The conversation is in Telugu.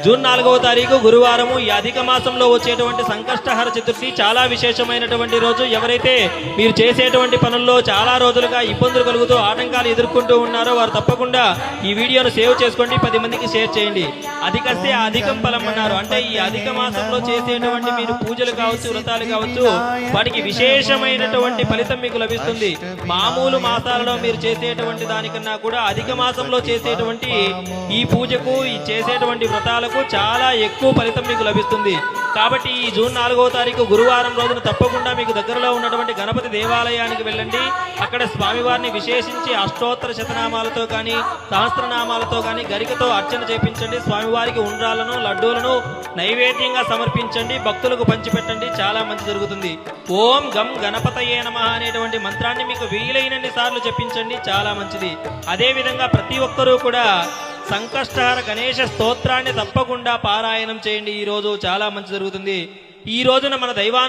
జూన్ 4వ తారీఖు గురువారము ఈ అధిక మాసంలో వచ్చేటువంటి సంకష్టహర చతుర్థి చాలా విశేషమైనటువంటి రోజు. ఎవరైతే మీరు చేసేటువంటి పనుల్లో చాలా రోజులుగా ఇబ్బందులు కలుగుతూ ఆటంకాలు ఎదుర్కొంటూ ఉన్నారో వారు తప్పకుండా ఈ వీడియోను సేవ్ చేసుకోండి, 10 మందికి షేర్ చేయండి. అధికస్తే అధికం ఫలం అన్నారు. అంటే ఈ అధిక మాసంలో చేసేటువంటి మీరు పూజలు కావచ్చు, వ్రతాలు కావచ్చు, వాటికి విశేషమైనటువంటి ఫలితం మీకు లభిస్తుంది. మామూలు మాసాలలో మీరు చేసేటువంటి దానికన్నా కూడా అధిక మాసంలో చేసేటువంటి ఈ పూజకు, ఈ చేసేటువంటి వ్రతాలకు చాలా ఎక్కువ ఫలితం మీకు లభిస్తుంది. కాబట్టి ఈ జూన్ 4వ తారీఖు గురువారం రోజున తప్పకుండా మీకు దగ్గరలో ఉన్నటువంటి గణపతి దేవాలయానికి వెళ్ళండి. అక్కడ స్వామివారిని విశేషించి అష్టోత్తర శతనామాలతో కానీ, సహస్రనామాలతో కానీ గరికతో అర్చన చేపించండి. స్వామివారికి ఉండ్రాలను, లడ్డూలను నైవేద్యంగా సమర్పించండి, భక్తులకు పంచిపెట్టండి. చాలా మంచి జరుగుతుంది. ఓం గం గణపతయే నమః అనేటువంటి మంత్రాన్ని మీకు వీలైనన్ని సార్లు చెప్పించండి, చాలా మంచిది. అదే విధంగా ప్రతి ఒక్కరూ కూడా సంకష్టహర గణేశ స్తోత్రాన్ని తప్పకుండా పారాయణం చేయండి. ఈ రోజు చాలా మంచి జరుగుతుంది. ఈ రోజున మన దైవాను